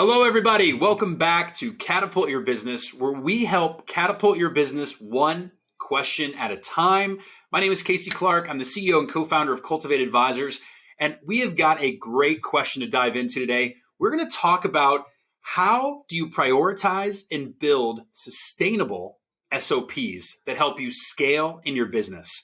Hello, everybody. Welcome back to Catapult Your Business, where we help catapult your business one question at a time. My name is Casey Clark. I'm the CEO and co-founder of Cultivate Advisors, and we have got a great question to dive into today. We're going to talk about how do you prioritize and build sustainable SOPs that help you scale in your business.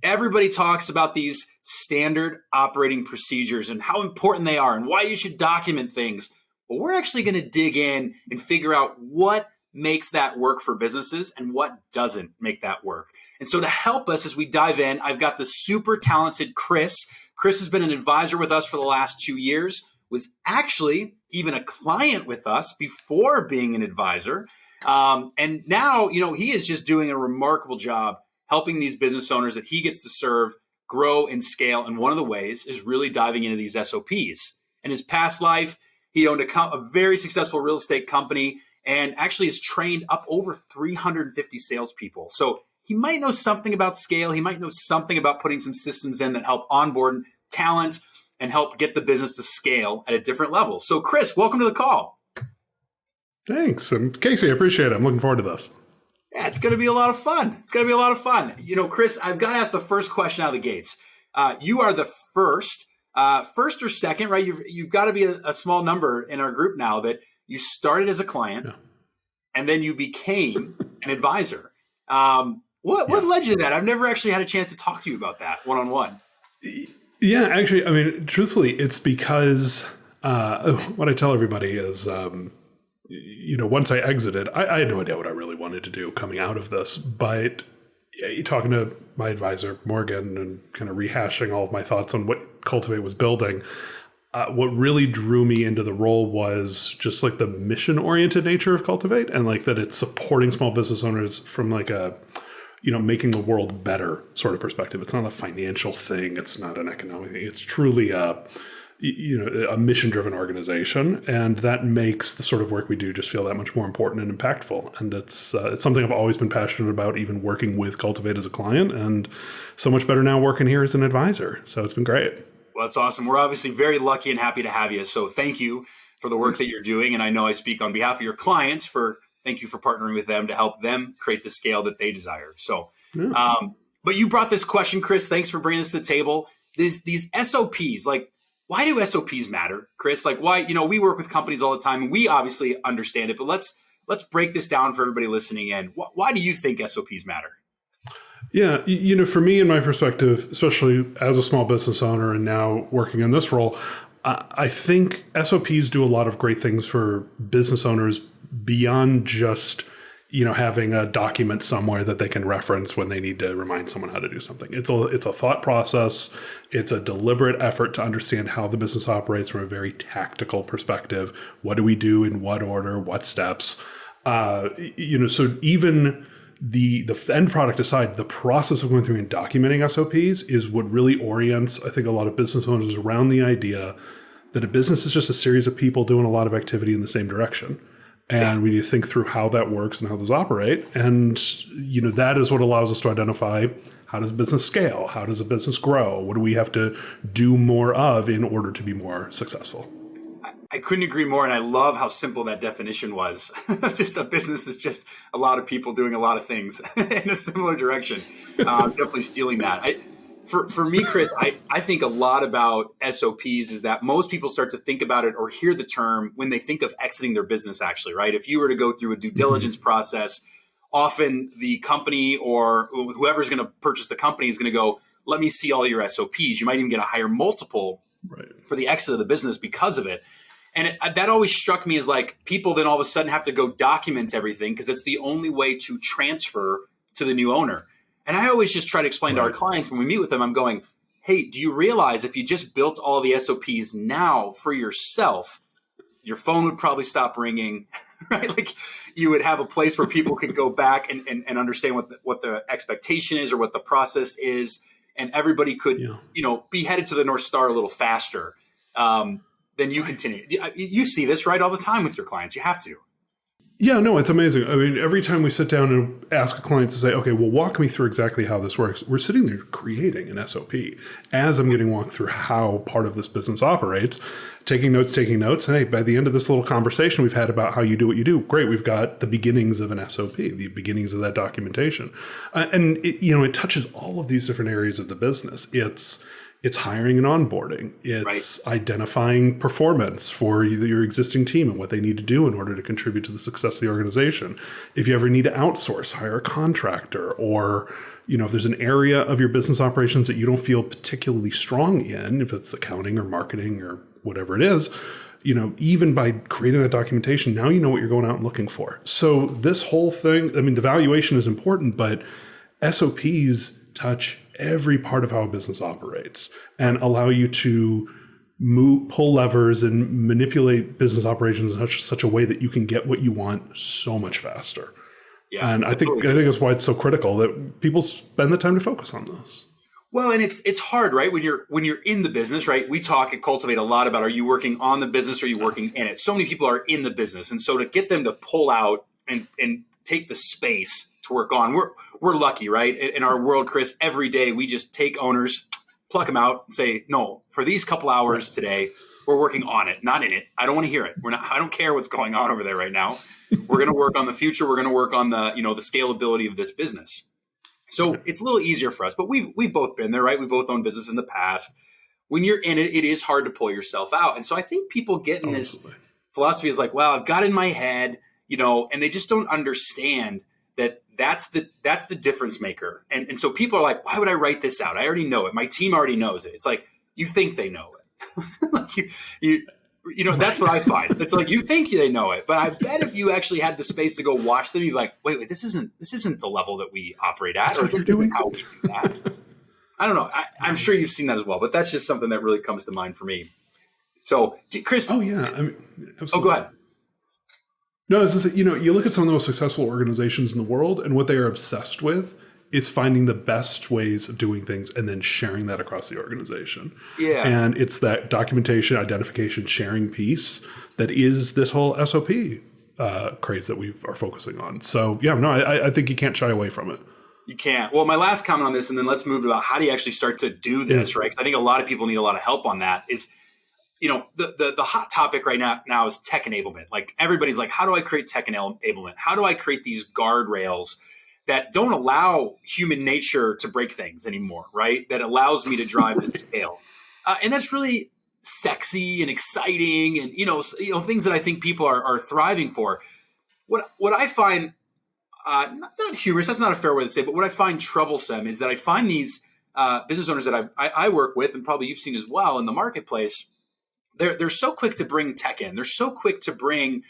Everybody talks about these standard operating procedures and how important they are and why you should document things. But we're actually going to dig in and figure out what makes that work for businesses and what doesn't make that work. And so to help us as we dive in, I've got the super talented Chris. Chris has been an advisor with us for the last 2 years, was actually even a client with us before being an advisor. And now, he is just doing a remarkable job helping these business owners that he gets to serve grow and scale. And one of the ways is really diving into these SOPs. In his past life, he owned a very successful real estate company and actually has trained up over 350 salespeople. So he might know something about scale. He might know something about putting some systems in that help onboard talent and help get the business to scale at a different level. So Chris, welcome to the call. Thanks. And Casey, I appreciate it. I'm looking forward to this. Yeah, it's going to be a lot of fun. Chris, I've got to ask the first question out of the gates. You are the first or second, right? You've got to be a small number in our group now that you started as a client and then you became an advisor. What led you to that? I've never actually had a chance to talk to you about that one-on-one. Yeah, actually, truthfully, it's because what I tell everybody is, once I exited, I had no idea what I really wanted to do coming out of this, but talking to my advisor, Morgan, and kind of rehashing all of my thoughts on what Cultivate was building, what really drew me into the role was just like the mission-oriented nature of Cultivate and like that it's supporting small business owners from like a, making the world better sort of perspective. It's not a financial thing. It's not an economic thing. It's truly a mission-driven organization, and that makes the sort of work we do just feel that much more important and impactful. And it's something I've always been passionate about, even working with Cultivate as a client, and so much better now working here as an advisor. So it's been great. Well, that's awesome. We're obviously very lucky and happy to have you. So thank you for the work that you're doing. And I know I speak on behalf of your clients thank you for partnering with them to help them create the scale that they desire. So, but you brought this question, Chris. Thanks for bringing this to the table. These SOPs, like, why do SOPs matter, Chris? Like, why, we work with companies all the time and we obviously understand it, but let's break this down for everybody listening in. Why do you think SOPs matter? Yeah, for me, in my perspective, especially as a small business owner and now working in this role, I think SOPs do a lot of great things for business owners beyond just, having a document somewhere that they can reference when they need to remind someone how to do something. It's a thought process. It's a deliberate effort to understand how the business operates from a very tactical perspective. What do we do in what order, what steps? So even the end product aside, the process of going through and documenting SOPs is what really orients, I think, a lot of business owners around the idea that a business is just a series of people doing a lot of activity in the same direction. And we need to think through how that works and how those operate. And, that is what allows us to identify, how does a business scale? How does a business grow? What do we have to do more of in order to be more successful? I couldn't agree more. And I love how simple that definition was. Just a business is just a lot of people doing a lot of things in a similar direction. Definitely stealing that. For me, Chris, I think a lot about SOPs is that most people start to think about it or hear the term when they think of exiting their business, actually, right? If you were to go through a due diligence process, often the company or whoever's going to purchase the company is going to go, let me see all your SOPs. You might even get a higher multiple for the exit of the business because of it. And that always struck me as like people then all of a sudden have to go document everything because it's the only way to transfer to the new owner. And I always just try to explain to our clients when we meet with them, I'm going, hey, do you realize if you just built all the SOPs now for yourself, your phone would probably stop ringing, right? Like you would have a place where people could go back and understand what the expectation is or what the process is. And everybody could, be headed to the North Star a little faster. Then you continue. You see this, right, all the time with your clients. You have to. Yeah, no, it's amazing. I mean, every time we sit down and ask a client to say, okay, well, walk me through exactly how this works, we're sitting there creating an SOP as I'm getting walked through how part of this business operates, taking notes. And hey, by the end of this little conversation we've had about how you do what you do, great, we've got the beginnings of an SOP, the beginnings of that documentation. And it touches all of these different areas of the business. It's hiring and onboarding. It's identifying performance for your existing team and what they need to do in order to contribute to the success of the organization. If you ever need to outsource, hire a contractor, or if there's an area of your business operations that you don't feel particularly strong in, if it's accounting or marketing or whatever it is, even by creating that documentation, now you know what you're going out and looking for. So this whole thing, I mean, the valuation is important, but SOPs touch every part of how a business operates and allow you to pull levers and manipulate business operations in such a way that you can get what you want so much faster. Yeah, and I think that's why it's so critical that people spend the time to focus on this. Well, and it's hard, right? When you're in the business, right? We talk at Cultivate a lot about, are you working on the business or are you working in it? So many people are in the business. And so to get them to pull out and take the space to work on, we're lucky, right? In our world, Chris, every day we just take owners, pluck them out and say, no, for these couple hours today, we're working on it, not in it. I don't want to hear it. I don't care what's going on over there right now. We're going to work on the future. We're going to work on the scalability of this business. So it's a little easier for us, but we've both been there, right? We both owned business in the past. When you're in it, it is hard to pull yourself out. And so I think people get in this philosophy is like, well, I've got it in my head, and they just don't understand that that's the difference maker. And so people are like, why would I write this out? I already know it. My team already knows it. It's like, you think they know it. Like that's what I find. It's like, you think they know it, but I bet if you actually had the space to go watch them, you'd be like, wait, this isn't the level that we operate at, or this isn't how we do that. I don't know. I'm sure you've seen that as well, but that's just something that really comes to mind for me. So, Chris. Oh yeah. I mean, absolutely. Oh, go ahead. No, it's just, you look at some of the most successful organizations in the world, and what they are obsessed with is finding the best ways of doing things and then sharing that across the organization. Yeah. And it's that documentation, identification, sharing piece that is this whole SOP craze that we are focusing on. So yeah, no, I think you can't shy away from it. You can't. Well, my last comment on this, and then let's move about how do you actually start to do this, right? Because I think a lot of people need a lot of help on that is, the hot topic right now is tech enablement. Like everybody's like, how do I create tech enablement? How do I create these guardrails that don't allow human nature to break things anymore, right? That allows me to drive the scale. And that's really sexy and exciting and, things that I think people are thriving for. What I find, not humorous, that's not a fair way to say, but what I find troublesome is that I find these business owners that I work with, and probably you've seen as well in the marketplace, they're so quick to bring tech in. They're so quick to bring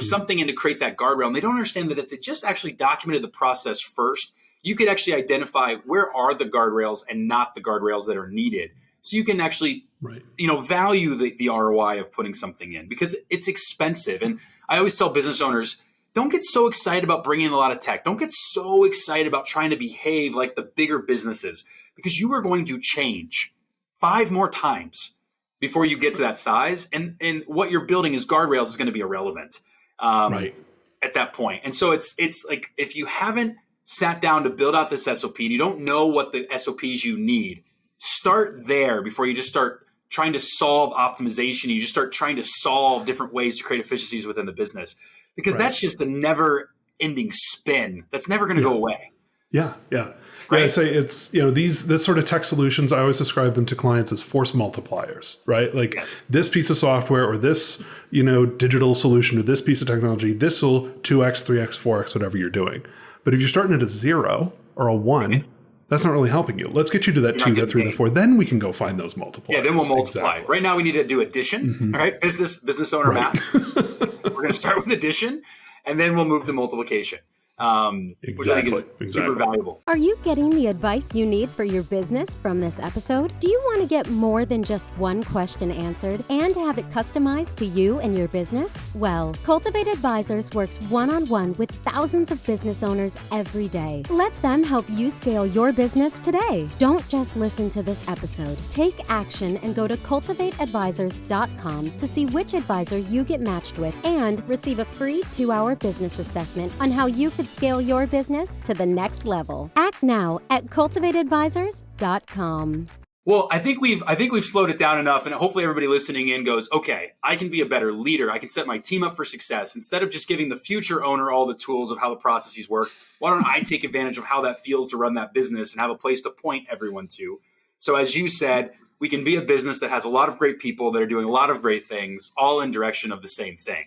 something in to create that guardrail. And they don't understand that if they just actually documented the process first, you could actually identify where are the guardrails and not the guardrails that are needed. So you can actually, value the ROI of putting something in because it's expensive. And I always tell business owners, don't get so excited about bringing in a lot of tech. Don't get so excited about trying to behave like the bigger businesses because you are going to change 5 more times before you get to that size. And what you're building as guardrails is going to be irrelevant. At that point. And so it's like, if you haven't sat down to build out this SOP and you don't know what the SOPs you need, start there before you just start trying to solve optimization. You just start trying to solve different ways to create efficiencies within the business, because that's just a never ending spin. That's never going to go away. Yeah. Yeah. Right? I say it's, this sort of tech solutions, I always describe them to clients as force multipliers, right? Like this piece of software or this, digital solution or this piece of technology, this will 2x, 3x, 4x, whatever you're doing. But if you're starting at a 0 or a 1, that's not really helping you. Let's get you to that 2, that 3, that 4. Then we can go find those multipliers. Yeah, then we'll multiply. Exactly. Right now we need to do addition, right? Business owner math. We're going to start with addition, and then we'll move to multiplication. which I think is super valuable. Are you getting the advice you need for your business from this episode? Do you want to get more than just one question answered and have it customized to you and your business? Well, Cultivate Advisors works one-on-one with thousands of business owners every day. Let them help you scale your business today. Don't just listen to this episode. Take action and go to cultivateadvisors.com to see which advisor you get matched with and receive a free 2-hour business assessment on how you could scale your business to the next level. Act now at cultivateadvisors.com. Well, I think we've slowed it down enough, and hopefully everybody listening in goes, okay, I can be a better leader. I can set my team up for success. Instead of just giving the future owner all the tools of how the processes work, why don't I take advantage of how that feels to run that business and have a place to point everyone to? So as you said, we can be a business that has a lot of great people that are doing a lot of great things, all in direction of the same thing.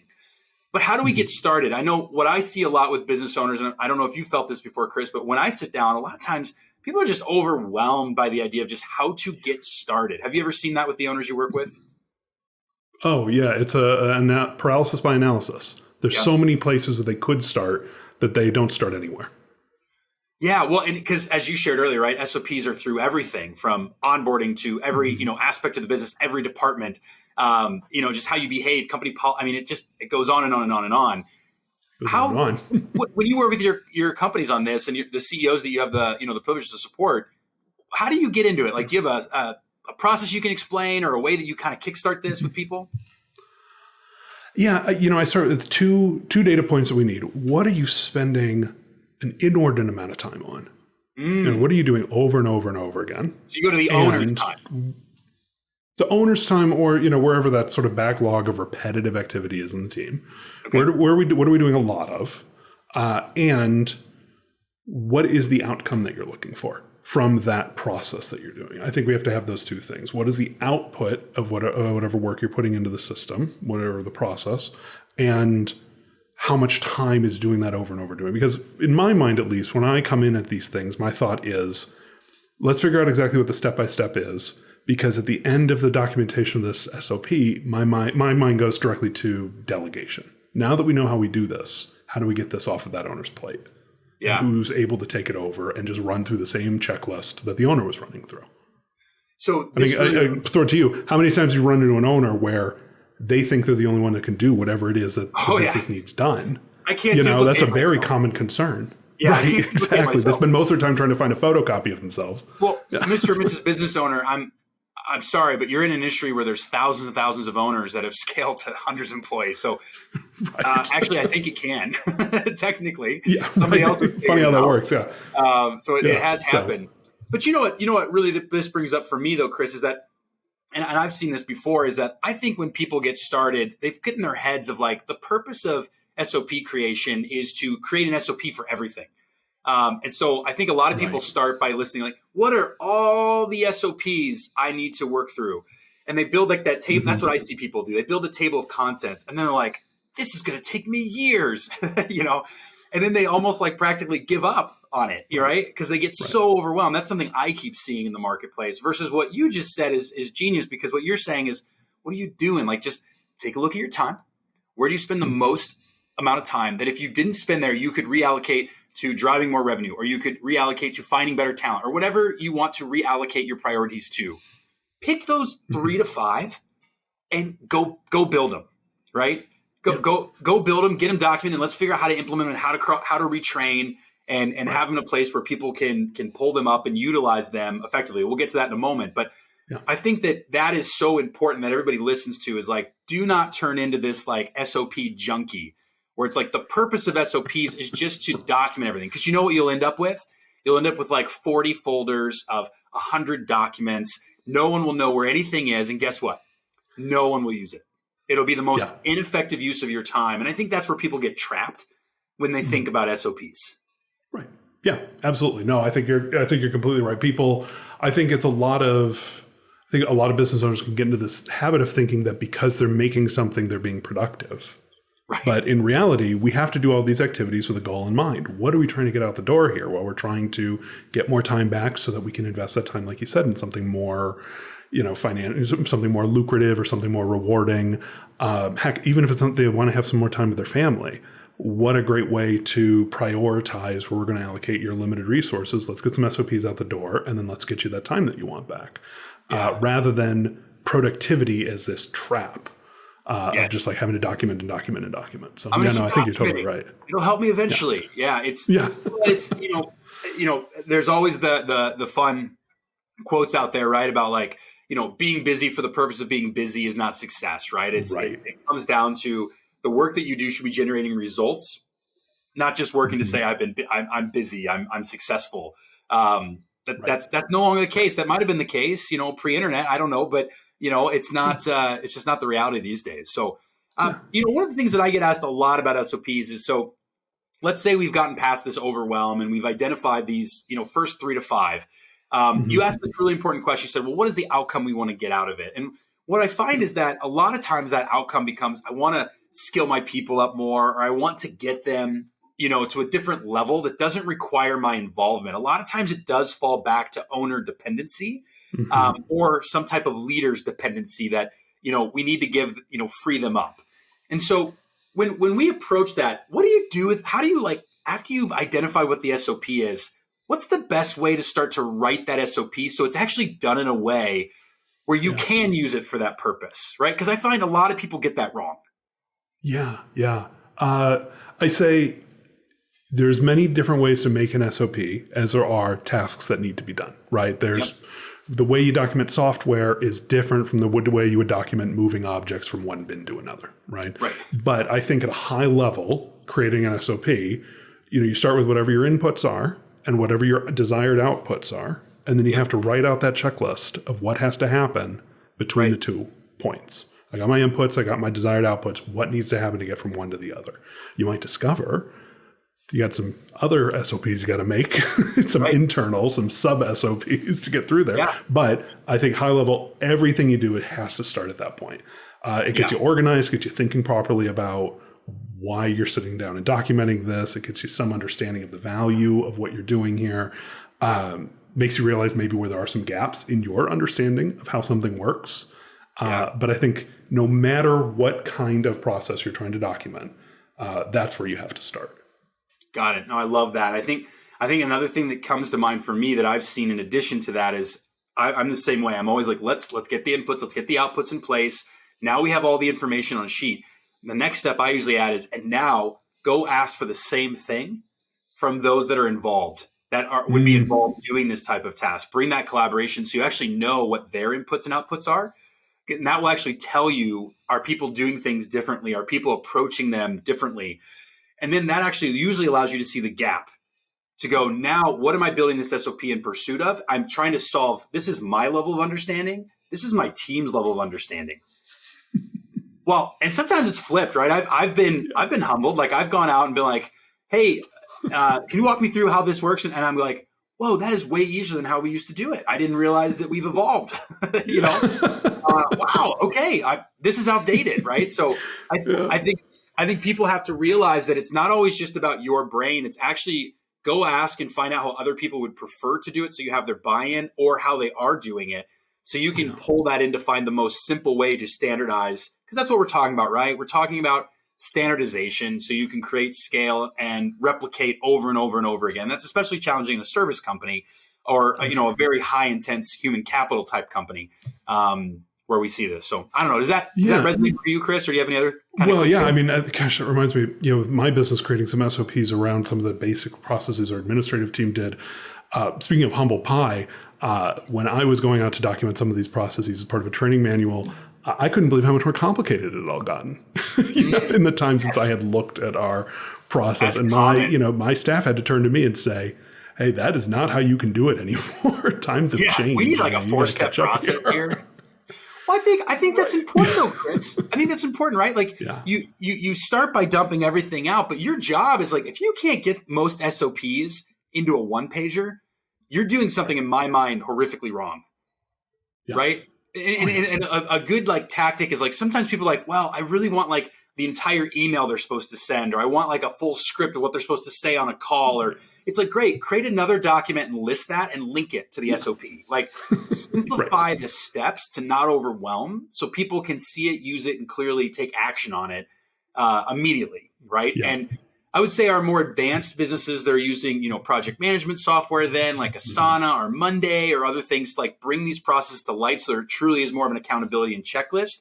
But how do we get started? I know what I see a lot with business owners, and I don't know if you felt this before, Chris, but when I sit down, a lot of times people are just overwhelmed by the idea of just how to get started. Have you ever seen that with the owners you work with? Oh, yeah. It's a paralysis by analysis. There's so many places where they could start that they don't start anywhere. Yeah, well, and because as you shared earlier, right, SOPs are through everything from onboarding to every aspect of the business, every department. Just how you behave, it goes on and on and on and on. When you work with your companies on this and the CEOs that you have the privilege to support, how do you get into it? Like, do you have a process you can explain or a way that you kind of kickstart this with people? Yeah, I start with two data points that we need. What are you spending an inordinate amount of time on? What are you doing over and over and over again? So you go to the owner's time. The owner's time, or wherever that sort of backlog of repetitive activity is in the team. Okay. What are we doing a lot of, and what is the outcome that you're looking for from that process that you're doing? I think we have to have those two things. What is the output of whatever work you're putting into the system, whatever the process, and how much time is doing that over and over doing? Because in my mind, at least, when I come in at these things, my thought is, let's figure out exactly what the step-by-step is. Because at the end of the documentation of this SOP, my mind goes directly to delegation. Now that we know how we do this, how do we get this off of that owner's plate? Yeah. And who's able to take it over and just run through the same checklist that the owner was running through? So I throw it to you. How many times have you run into an owner where they think they're the only one that can do whatever it is that the business needs done? I can't. That's a very common concern. Yeah, right, exactly. They spend most of their time trying to find a photocopy of themselves. Well, Mr. and Mrs. Business Owner, I'm sorry, but you're in an industry where there's thousands and thousands of owners that have scaled to hundreds of employees. So actually, I think you can technically. Yeah, somebody else. Funny how that works. Yeah. It has happened. But you know what really this brings up for me though, Chris, is that, and I've seen this before, is that I think when people get started, they get in their heads of like the purpose of SOP creation is to create an SOP for everything. And so I think a lot of people start by listening, like, what are all the SOPs I need to work through? And they build like that table. That's what I see people do. They build a table of contents and then they're like, this is going to take me years, and then they almost like practically give up on it, right? Because they get so overwhelmed. That's something I keep seeing in the marketplace versus what you just said is genius, because what you're saying is, what are you doing? Like, just take a look at your time. Where do you spend the most amount of time that if you didn't spend there, you could reallocate to driving more revenue, or you could reallocate to finding better talent, or whatever you want to reallocate your priorities to. Pick those 3 to 5 and go build them, right? Go build them, get them documented, and let's figure out how to implement them, and how to retrain and have them in a place where people can pull them up and utilize them effectively. We'll get to that in a moment. But I think that is so important that everybody listens to, is like, do not turn into this like SOP junkie, where it's like the purpose of SOPs is just to document everything. Because you know what you'll end up with? You'll end up with like 40 folders of 100 documents. No one will know where anything is. And guess what? No one will use it. It'll be the most ineffective use of your time. And I think that's where people get trapped when they think about SOPs. Right. Yeah, absolutely. No, I think you're completely right. I think a lot of business owners can get into this habit of thinking that because they're making something, they're being productive. Right. But in reality, we have to do all these activities with a goal in mind. What are we trying to get out the door here? Well, we're trying to get more time back so that we can invest that time, like you said, in something more, something more lucrative or something more rewarding. Heck, even if it's something they want to have some more time with their family. what a great way to prioritize where we're going to allocate your limited resources. Let's get some SOPs out the door, and then let's get you that time that you want back. Rather than productivity as this trap of just like having to document and document and document. So I think you're totally right. It'll help me eventually. It's there's always the fun quotes out there, right? About like, being busy for the purpose of being busy is not success, right? It comes down to the work that you do should be generating results, not just working to say I'm busy, I'm successful. That's no longer the case. That might have been the case, pre-internet. I don't know, but it's not. It's just not the reality these days. So, one of the things that I get asked a lot about SOPs is, so let's say we've gotten past this overwhelm and we've identified these, first 3 to 5. You asked this really important question. You said, well, what is the outcome we want to get out of it? And what I find is that a lot of times that outcome becomes, I want to skill my people up more, or I want to get them, to a different level that doesn't require my involvement. A lot of times it does fall back to owner dependency, or some type of leader's dependency that, we need to give, free them up. And so when we approach that, what do you do with, how do you after you've identified what the SOP is, what's the best way to start to write that SOP so it's actually done in a way where you can use it for that purpose, right? Because I find a lot of people get that wrong. Yeah. I say there's many different ways to make an SOP as there are tasks that need to be done, right? There's the way you document software is different from the way you would document moving objects from one bin to another, right? But I think at a high level, creating an SOP, you start with whatever your inputs are and whatever your desired outputs are, and then you have to write out that checklist of what has to happen between the 2 points. I got my inputs, I got my desired outputs. What needs to happen to get from one to the other? You might discover you got some other SOPs you got to make, some internal, some sub SOPs to get through there. Yeah. But I think high level, everything you do, it has to start at that point. It gets you organized, gets you thinking properly about why you're sitting down and documenting this. It gets you some understanding of the value of what you're doing here. Makes you realize maybe where there are some gaps in your understanding of how something works. But I think no matter what kind of process you're trying to document, that's where you have to start. Got it. No, I love that. I think another thing that comes to mind for me that I've seen in addition to that is I'm the same way. I'm always like, let's get the inputs, let's get the outputs in place. Now we have all the information on a sheet. The next step I usually add is, and now go ask for the same thing from those that are involved, would be involved doing this type of task. Bring that collaboration so you actually know what their inputs and outputs are. And that will actually tell you, are people doing things differently? Are people approaching them differently? And then that actually usually allows you to see the gap, to go, now, what am I building this SOP in pursuit of? I'm trying to solve, this is my level of understanding. This is my team's level of understanding. Well, and sometimes it's flipped, right? I've been humbled. Like I've gone out and been like, hey, can you walk me through how this works? And I'm like, whoa, that is way easier than how we used to do it. I didn't realize that we've evolved, wow. Okay. This is outdated. Right. So I think people have to realize that it's not always just about your brain. It's actually go ask and find out how other people would prefer to do it. So you have their buy-in or how they are doing it. So you can pull that in to find the most simple way to standardize, because that's what we're talking about, right? We're talking about standardization so you can create scale and replicate over and over and over again. That's especially challenging in a service company or, a very high intense human capital type company where we see this. So I don't know, does that resonate for you, Chris, or do you have any other kind of? Well, I mean, gosh, that reminds me, with my business creating some SOPs around some of the basic processes our administrative team did. Speaking of humble pie, when I was going out to document some of these processes as part of a training manual, I couldn't believe how much more complicated it had all gotten in the time since I had looked at our process. That's and my staff had to turn to me and say, hey, that is not how you can do it anymore. Times have changed. We need like a 4-step process here. Well, I think that's important though, Chris. I think that's important, right? Like you start by dumping everything out, but your job is like, if you can't get most SOPs into a 1-pager, you're doing something in my mind horrifically wrong. Right. And a good like tactic is like, sometimes people are like, well, I really want like the entire email they're supposed to send, or I want like a full script of what they're supposed to say on a call, or it's like, great, create another document and list that and link it to the SOP. Like simplify the steps to not overwhelm so people can see it, use it, and clearly take action on it immediately. Right. Yeah. I would say our more advanced businesses, they're using, project management software then, like Asana or Monday or other things to like bring these processes to life so there truly is more of an accountability and checklist.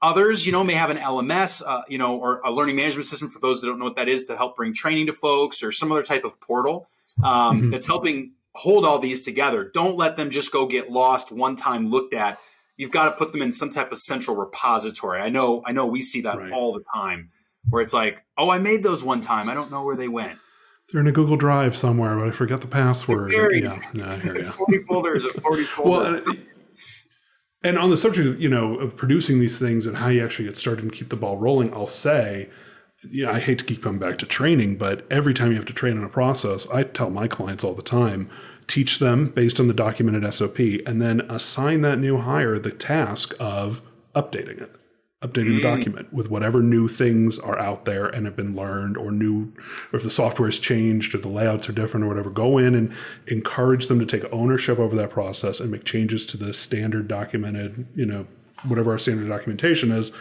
Others, may have an LMS, or a learning management system for those that don't know what that is to help bring training to folks, or some other type of portal that's helping hold all these together. Don't let them just go get lost one time looked at. You've got to put them in some type of central repository. I know we see that all the time where it's like, oh, I made those one time. I don't know where they went. They're in a Google Drive somewhere, but I forgot the password. Yeah, I hear you. 40 folders of 40 folders. Well, and on the subject, of producing these things and how you actually get started and keep the ball rolling, I'll say, I hate to keep coming back to training, but every time you have to train on a process, I tell my clients all the time, teach them based on the documented SOP, and then assign that new hire the task of updating the document with whatever new things are out there and have been learned, or if the software has changed or the layouts are different or whatever. Go in and encourage them to take ownership over that process and make changes to the standard documented, whatever our standard documentation is.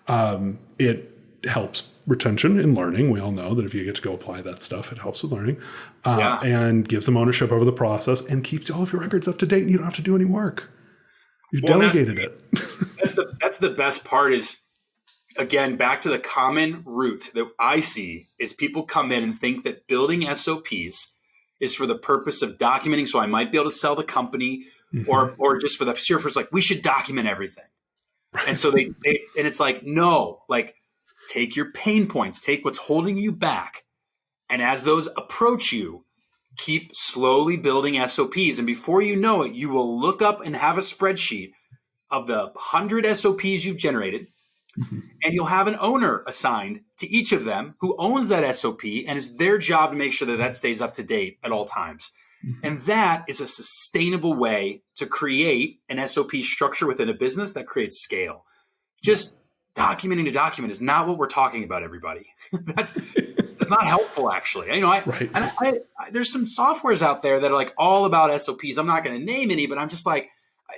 It helps retention and learning. We all know that if you get to go apply that stuff, it helps with learning, and gives them ownership over the process and keeps all of your records up to date, and you don't have to do any work. You've delegated it. That's the best part is, again, back to the common root that I see is people come in and think that building SOPs is for the purpose of documenting. So I might be able to sell the company, or just for the sheer purpose, like we should document everything. Right. And so they and it's like, no, like take your pain points, take what's holding you back. And as those approach you, keep slowly building SOPs. And before you know it, you will look up and have a spreadsheet of the 100 SOPs you've generated. And you'll have an owner assigned to each of them who owns that SOP, and it's their job to make sure that that stays up to date at all times. And that is a sustainable way to create an SOP structure within a business that creates scale. Just documenting to document is not what we're talking about, everybody. That's not helpful, actually. There's some softwares out there that are like all about SOPs. I'm not going to name any, but I'm just like,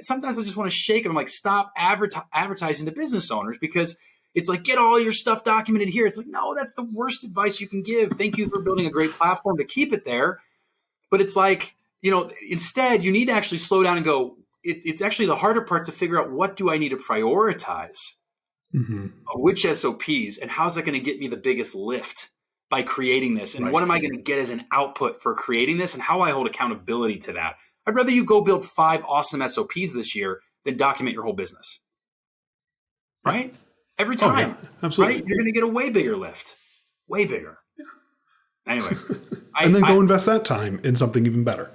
sometimes I just want to shake them. I'm like, stop advertising to business owners, because it's like, get all your stuff documented here. It's like, no, that's the worst advice you can give. Thank you for building a great platform to keep it there. But it's like, instead you need to actually slow down and go, it's actually the harder part to figure out, what do I need to prioritize? Which SOPs, and how's that going to get me the biggest lift by creating this? And what am I going to get as an output for creating this, and how I hold accountability to that? I'd rather you go build 5 awesome SOPs this year than document your whole business. Right? Every time. Oh, yeah. Absolutely. Right? You're going to get a way bigger lift. Way bigger. Yeah. Anyway. And then go invest that time in something even better.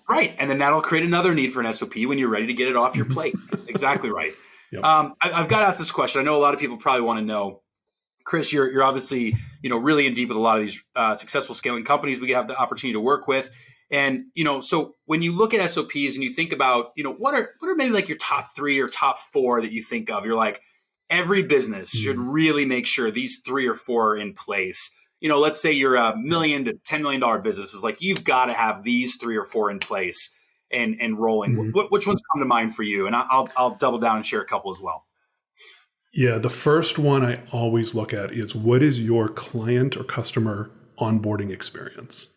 Right. And then that'll create another need for an SOP when you're ready to get it off your plate. Exactly right. Yep. I've got to ask this question. I know a lot of people probably want to know, Chris, you're obviously, really in deep with a lot of these successful scaling companies we have the opportunity to work with. And, so when you look at SOPs and you think about, what are maybe like your top 3 or top 4 that you think of? You're like, every business should really make sure these 3 or 4 are in place. Let's say you're a $1 million to $10 million business. It's like, you've got to have these 3 or 4 in place and rolling. Which ones come to mind for you? And I'll double down and share a couple as well. Yeah, the first one I always look at is, what is your client or customer onboarding experience?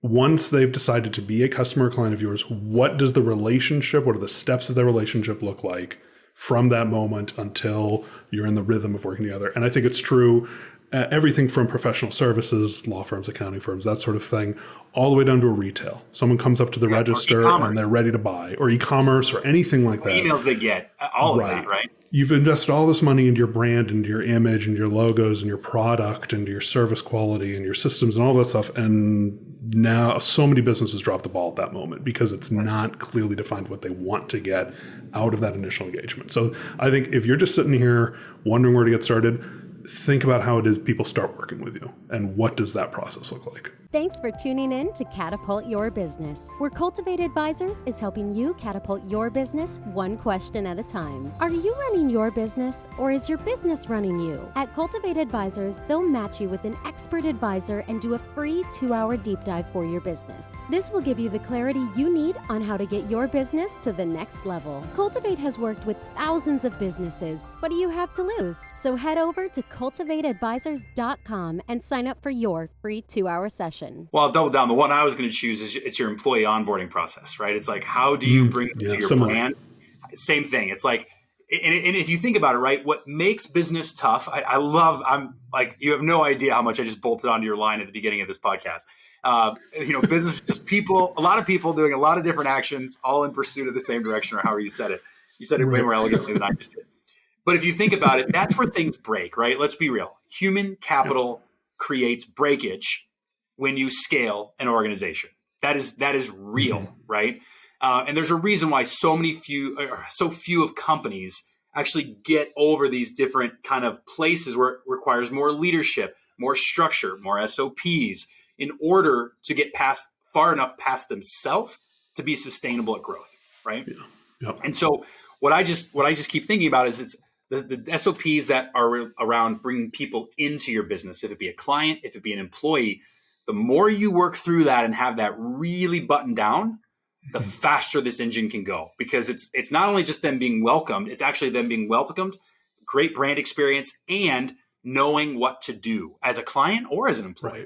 Once they've decided to be a customer or client of yours, what does the relationship, what are the steps of their relationship look like from that moment until you're in the rhythm of working together? And I think it's true, everything from professional services, law firms, accounting firms, that sort of thing, all the way down to a retail. Someone comes up to the register and they're ready to buy, or e-commerce or anything like that. Emails they get, all of that, right? You've invested all this money into your brand and your image and your logos and your product and your service quality and your systems and all that stuff. And now so many businesses drop the ball at that moment because it's not clearly defined what they want to get out of that initial engagement. So I think if you're just sitting here wondering where to get started, think about how it is people start working with you and what does that process look like? Thanks for tuning in to Catapult Your Business, where Cultivate Advisors is helping you catapult your business one question at a time. Are you running your business, or is your business running you? At Cultivate Advisors, they'll match you with an expert advisor and do a free 2-hour deep dive for your business. This will give you the clarity you need on how to get your business to the next level. Cultivate has worked with thousands of businesses. What do you have to lose? So head over to cultivateadvisors.com and sign up for your free 2-hour session. Well, I'll double down. The one I was going to choose is it's your employee onboarding process, right? It's like, how do you bring them to your brand? Same thing. It's like, and if you think about it, right, what makes business tough, I'm like, you have no idea how much I just bolted onto your line at the beginning of this podcast. Business is just people, a lot of people doing a lot of different actions, all in pursuit of the same direction, or however you said it. You said it way more elegantly than I just did. But if you think about it, that's where things break, right? Let's be real. Human capital creates breakage when you scale an organization. That is real, right? And there's a reason why so few of companies actually get over these different kind of places where it requires more leadership, more structure, more SOPs in order to get far enough past themselves to be sustainable at growth, right? Yeah. Yep. And so what I just keep thinking about is it's the SOPs that are around bringing people into your business, if it be a client, if it be an employee. The more you work through that and have that really buttoned down, the faster this engine can go, because it's not only just them being welcomed, it's actually them being welcomed, great brand experience, and knowing what to do as a client or as an employee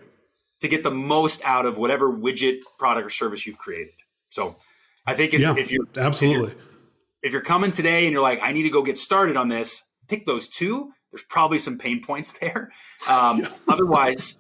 to get the most out of whatever widget, product, or service you've created. So I think if you're coming today and you're like, I need to go get started on this, pick those two. There's probably some pain points there. Otherwise,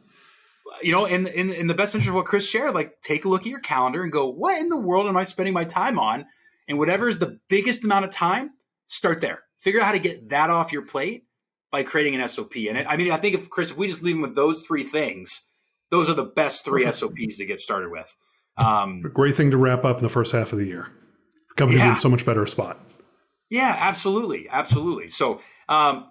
in the best interest of what Chris shared, like, take a look at your calendar and go, what in the world am I spending my time on? And whatever is the biggest amount of time, start there. Figure out how to get that off your plate by creating an SOP. And I think if we just leave them with those three things, those are the best three SOPs to get started with. A great thing to wrap up in the first half of the year. Company's in so much better spot. Yeah, absolutely. Absolutely. So,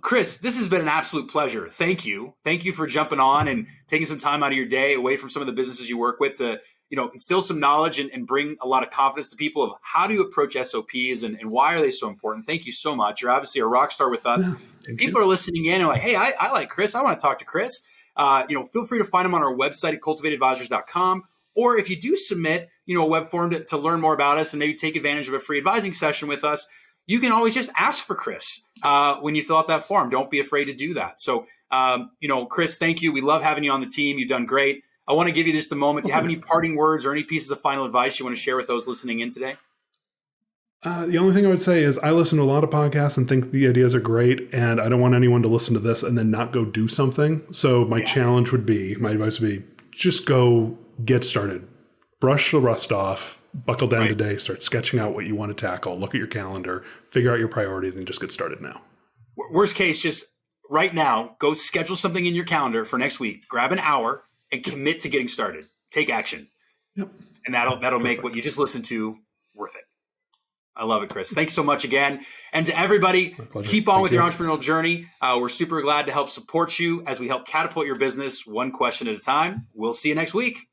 Chris, this has been an absolute pleasure. Thank you. Thank you for jumping on and taking some time out of your day away from some of the businesses you work with to, instill some knowledge and bring a lot of confidence to people of how do you approach SOPs and why are they so important. Thank you so much. You're obviously a rock star with us. People are listening in and like, hey, I like Chris. I want to talk to Chris. Feel free to find him on our website at cultivateadvisors.com. Or if you do submit, a web form to learn more about us and maybe take advantage of a free advising session with us, you can always just ask for Chris when you fill out that form. Don't be afraid to do that. So, Chris, thank you. We love having you on the team. You've done great. I want to give you just a moment. Do you have any parting words or any pieces of final advice you want to share with those listening in today? The only thing I would say is I listen to a lot of podcasts and think the ideas are great, and I don't want anyone to listen to this and then not go do something. So my advice would be, just go get started. Brush the rust off, buckle down today, start sketching out what you want to tackle, look at your calendar, figure out your priorities, and just get started now. Worst case, just right now, go schedule something in your calendar for next week, grab an hour, and commit to getting started. Take action. Yep. And that'll make what you just listened to worth it. I love it, Chris. Thanks so much again. And to everybody, keep on with your entrepreneurial journey. We're super glad to help support you as we help catapult your business one question at a time. We'll see you next week.